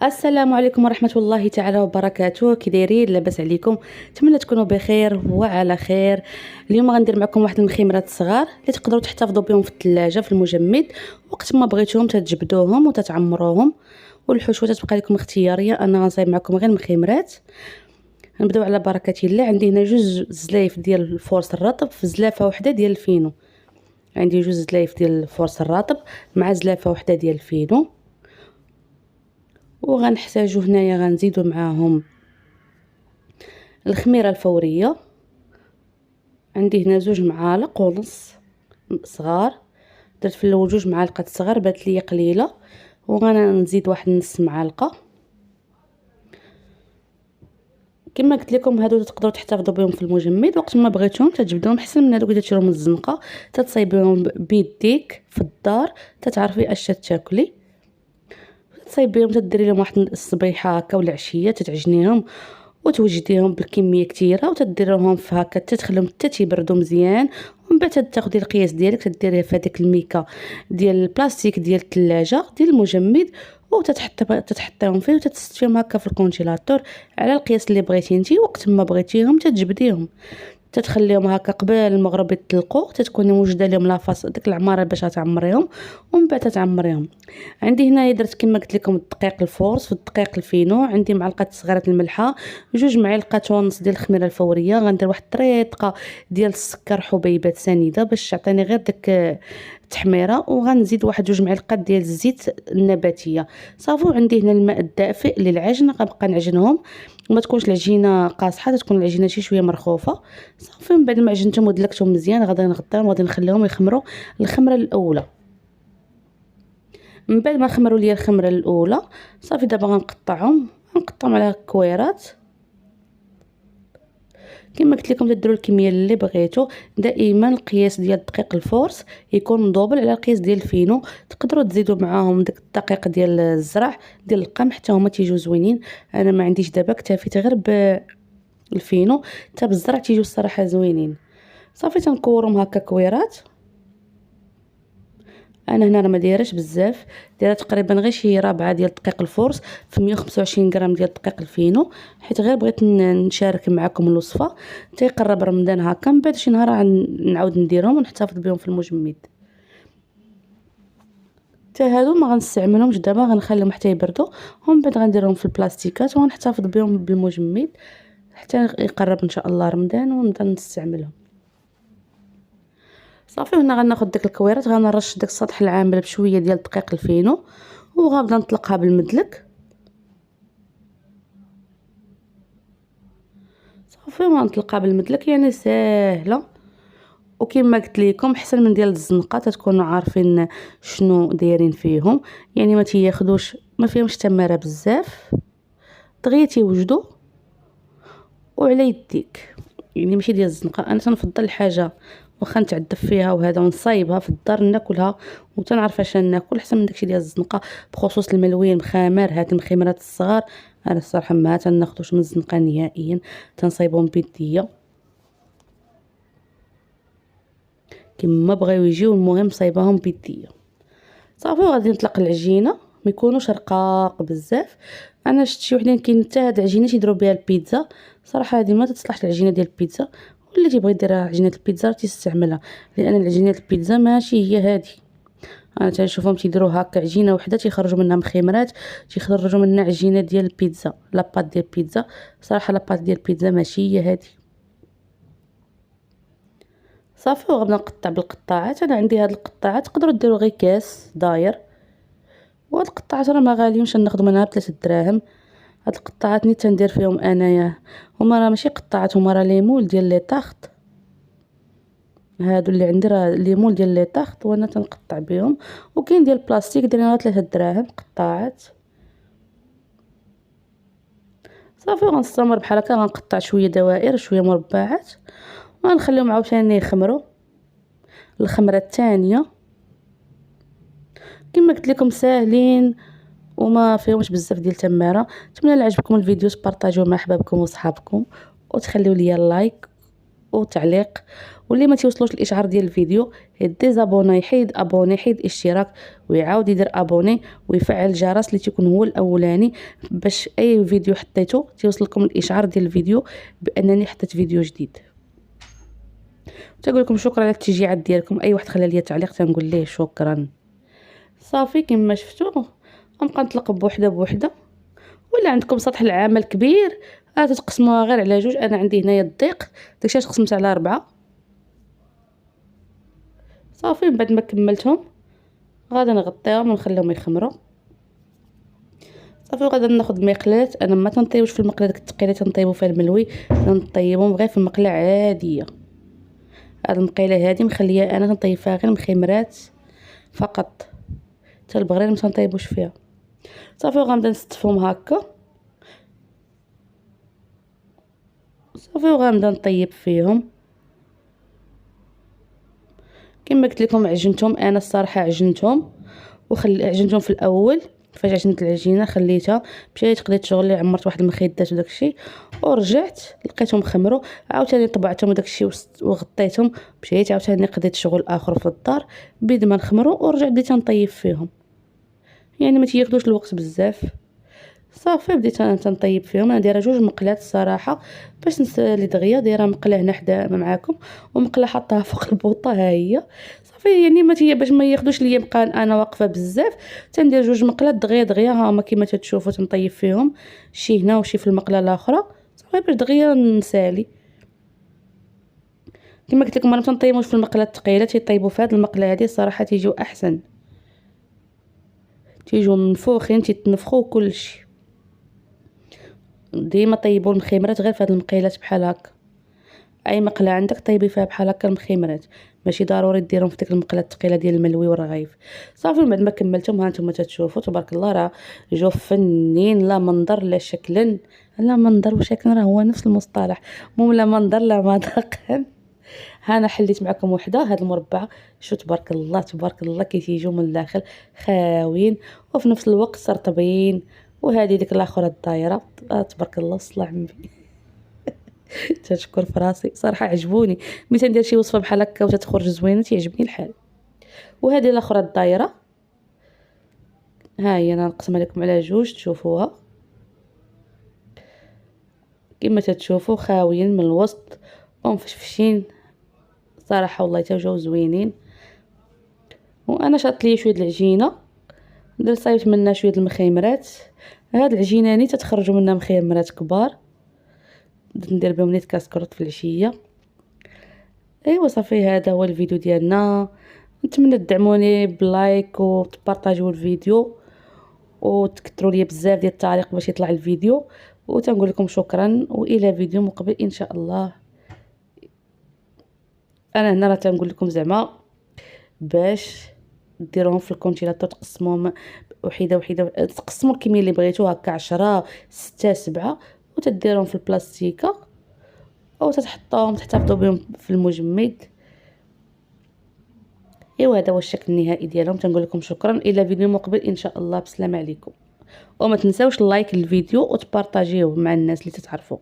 السلام عليكم ورحمة الله تعالى وبركاته. كي دايرين؟ لاباس عليكم؟ نتمنى تكونوا بخير وعلى خير. اليوم غندير معكم واحد المخيمرات صغار اللي تقدروا تحتفظوا بهم في الثلاجة في المجمد، وقت ما بغيتوهم تتجبدوهم وتتعمروهم، والحشوه تبقى لكم اختياريه. انا غنصايب معكم غير المخيمرات. نبداو على بركه الله. عندي هنا جوج زلايف ديال الفورص الرطب في زلافه وحده ديال الفينو. عندي جوج زلايف ديال الفورص الرطب مع زلافه وحده ديال الفينو، وغنحتاجو هنايا غنزيدو معاهم الخميره الفوريه. عندي هنا 2.5 معالق صغار. درت في الاول 2 معالق صغار، بات لي قليله، وغنزيد واحد نص معلقه. كما قلت لكم هادو تقدروا تحتفظوا بهم في المجمد، وقت ما بغيتوهم تجبدوهم احسن من هادوك اللي تشرو من الزنقه. تتصايبيهم بيديك في الدار، تتعرفي اش تاكلي، تصايبيهم تديري لهم واحد الصبيحه هكا ولا عشيه، تتعجنيهم وتوجديهم بالكميه كثيره، وتديروهم في هكا تتخليهم حتى تيبردوا مزيان. ومن بعد تاخدي القياس ديالك تديريه في هذيك الميكا ديال البلاستيك ديال الثلاجه ديال المجمد، تتحطيهم فيه وتتستفيهم هكا في الكونجيلاتور على القياس اللي بغيتي نتي. وقت ما بغيتيهم تتجبديهم، تتخليهم هكا قبل المغرب يطلقوا، تتكوني موجده لهم لاصق ديك العماره باش تعمريهم، ومن بعد تعمريهم. عندي هنايا درت كما قلت لكم الدقيق الفورس والدقيق الفينو. عندي معلقه صغيره الملحه، 2.5 معالق ديال الخميره الفوريه. غندير واحد طريقه ديال السكر حبيبات سنيده باش تعطيني غير داك التحميره، وغنزيد واحد 2 معالق ديال الزيت النباتيه. صافي. عندي هنا الماء الدافئ للعجن، غنبقى نعجنهم. وما تكونش العجينه قاصحه، تكون العجينه شي شويه مرخوفه. صافي. من بعد ما عجنتهم ودلكتهم مزيان غادي نغطيهم وغادي نخليهم يخمروا الخمره الاولى. من بعد ما خمروا لي الخمره الاولى صافي، دابا غنقطعهم على كويرات. كما قلت لكم تديروا الكميه اللي بغيتو. دائما القياس ديال دقيق الفورس يكون مضوبل على القياس ديال الفينو. تقدروا تزيدوا معاهم داك الدقيق ديال الزرع ديال القمح حتى هما تيجيو زوينين. انا ما عنديش دابا، اكتفيت غير بالفينو، حتى بالزرع تيجيو الصراحه زوينين. صافي تنكورهم هكا كويرات. انا هنا راه ما دايرهش بزاف، دايره تقريبا غير شي ربعه ديال دقيق الفورس في 125 غرام ديال دقيق الفينو، حيت غير بغيت نشارك معكم الوصفه. تيقرب رمضان هكا، من بعد شي نهار نعاود نديرهم ونحتفظ بهم في المجمد. حتى هادو ما غنستعملهمش دابا، غنخليهم حتى يبردوا، ومن بعد غنديرهم في البلاستيكات ونحتفظ بهم بالمجمد حتى يقرب ان شاء الله رمضان ونبدا نستعملهم. صافي. هنا غناخذ ديك الكويرات، غنرش داك السطح العامل بشويه ديال دقيق الفينو، وغنبدا نطلقها بالمدلك. صافي. ونطلقها بالمدلك، يعني ساهله. وكما قلت لكم احسن من ديال الزنقه، تكونوا عارفين شنو دايرين فيهم، يعني ما تياخذوش، ما فيهمش تماره بزاف، دغيا تيوجدوا وعلى يديك. يعني ماشي ديال الزنقه. انا تنفضل الحاجه واخا نتعذب فيها وهذا ونصايبها في الدار ناكلها وتنعرف اش ناكل، احسن من داكشي ديال الزنقه. بخصوص الملوين مخامر، هاد المخيمرات الصغار انا الصراحه ما تناخذوش من الزنقه نهائيا، تنصايبهم بيديا كما بغاو يجيو، المهم صايباهم بيديا. صافي. وغادي نطلق العجينه، ما يكونوش رقاق بزاف. انا شفت شي وحدين كاين حتى هاد العجينه تيديروا بها البيتزا، صراحه هذه ما تصلحش العجينه ديال البيتزا. واللي تيبغي يدير عجينه البيتزا تيستعملها، لان العجينه البيتزا ماشي هي هذه. انا تنشوفهم تيديروا هكا عجينه وحده تيخرجوا منها مخيمرات، تيخرجوا منها عجينه ديال البيتزا، لاباط ديال البيتزا. صراحه لاباط ديال البيتزا ماشي هي هذه. صافي. وغنبدا نقطع بالقطاعات. انا عندي هاد القطاعات تقدروا ديروا غير كاس داير، وهاد القطاعات راه ما غاليينش، ناخذ منها ب3 دراهم. هاد القطاعات نيت تندير فيهم انايا، هما راه ماشي قطاعات، هما راه ليمول ديال لي طاخط. هادو اللي عندي راه ليمول ديال لي طاخط، وانا تنقطع بهم. وكاين ديال البلاستيك دايرين 3 دراهم قطاعات. صافي. غنستمر بحال هكا، غنقطع شويه دوائر شويه مربعات، وغنخليهم عاوتاني يخمروا الخمره الثانيه. كما قلت لكم ساهلين وما فيهمش بزاف ديال التماره. نتمنى الا عجبكم الفيديو تبارطاجيوه مع احبابكم وصحابكم، وتخليوا لي اللايك وتعليق، واللي ما تيوصلوش الاشعار ديال الفيديو ديزابوني، يحيد ابوني، يحيد اشتراك ويعاود يدير ابوني ويفعل الجرس اللي تيكون هو الاولاني، باش اي فيديو حطيته تيوصل لكم الاشعار ديال الفيديو بانني حطيت فيديو جديد. تنقول لكم شكرا على التشجيعات ديالكم. اي واحد خلى لي تعليق تنقول ليه شكرا. صافي كما شفتوا غنبقى نطلق بوحده بوحده. ولا عندكم سطح العمل كبير تقسموها غير على جوج. انا عندي هنايا الضيق داكشي قسمت على 4. صافي من بعد ما كملتهم غادي نغطيهم ونخليهم يخمروا. صافي غادي ناخذ مقلاه. انا ما تنطيبوش في المقله ديك الثقيله، تنطيبوا فيها الملوي، نطيبهم غير في المقله عاديه. هاد المقيله هادي مخليه انا تنطيب فيها غير مخمرات فقط، حتى البغرير ما تنطيبوش فيها. صافي وغنبدا نستفهم هكا. صافي وغنبدا نطيب فيهم كما قلت لكم. عجنتهم انا الصراحه، عجنتهم عجنتهم في الاول. فاش عجنت العجينه خليتها، مشيت قضيت شغلي، عمرت واحد المخدات وداكشي، ورجعت لقيتهم خمروا. عاوتاني طبعتهم وداكشي وغطيتهم، مشيت عاوتاني قضيت شغل اخر في الدار بيد ما نخمروا، ورجعت بديت نطيب فيهم. يعني ما تياخذوش الوقت بزاف. صافي بديت تنطيب فيهم. انا دايره 2 مقلات الصراحه باش نسالي دغيا. دايره مقله هنا حدا معاكم ومقله حطاها فوق البوطه ها هي. صافي يعني ما باش ما ياخذوش ليا بقى انا واقفه بزاف، تندير 2 مقلات دغيا دغيا هما كما تتشوفوا تنطيب فيهم، شي هنا وشي في المقله الاخرى. صافي باش دغيا نسالي. كما قلت لكم انا تنطيبوش في المقله الثقيله، تيطيبوا في هذه المقله هذه الصراحه تيجيو احسن، تيجيو منفوخين تيتنفخوا كلشي. ديما طيبوا المخيمرات غير في هاد المقيلات بحال هكا. اي مقله عندك طيبي فيها بحال هكا المخيمرات، ماشي ضروري ديرهم في ديك المقله الثقيله ديال الملوي والرغيف. صافي من بعد ما كملتهم ها نتوما تتشوفوا تبارك الله راه جو فنين، لا منظر لا شكلا. لا منظر وشكلا راه هو نفس المصطلح، مو لا منظر لا مذاق. ها انا حليت معكم وحده هاد المربع. شو تبارك الله تبارك الله كي تيجيو من الداخل خاوين وفي نفس الوقت رطبين. وهذه ديك الاخرى الدايره تبارك الله صلى عمي. تشكر في راسي صراحه عجبوني ملي تندير شي وصفه بحال هكا وتتخرج زوينه تيعجبني الحال. وهذه الاخرى الدايره ها هي انا نقسمها لكم على 2 تشوفوها كما تتشوفوا خاويين من الوسط ومفشفشين صراحه والله تاجو زوينين. وانا شاط لي شويه العجينه درت صايبت منها شويه المخيمرات. هاد العجيناني تتخرجوا منها مخيمرات كبار ندير بهم نيت كاسكروط في العشيه. ايوا صافي هذا هو الفيديو ديالنا. نتمنى تدعموني بلايك وتبارطاجيو الفيديو وتكثروا لي بزاف ديال التعليق باش يطلع الفيديو. وتنقول لكم شكرا والى فيديو مقبل ان شاء الله. انا هنا راه تنقول لكم زعما باش ديروهم في الكونجيلاتور تقسموهم وحده وحده، تقسموا الكميه اللي بغيتو هكا 10 6 7 وتديرهم في البلاستيكه او تحطوهم تحتفظوا بهم في المجمد. ايوا هذا هو الشكل النهائي ديالهم. تنقول لكم شكرا الى فيديو مقبل ان شاء الله. بسلام عليكم. وما تنساوش لايك الفيديو وتبارطاجيوه مع الناس اللي تتعرفوا.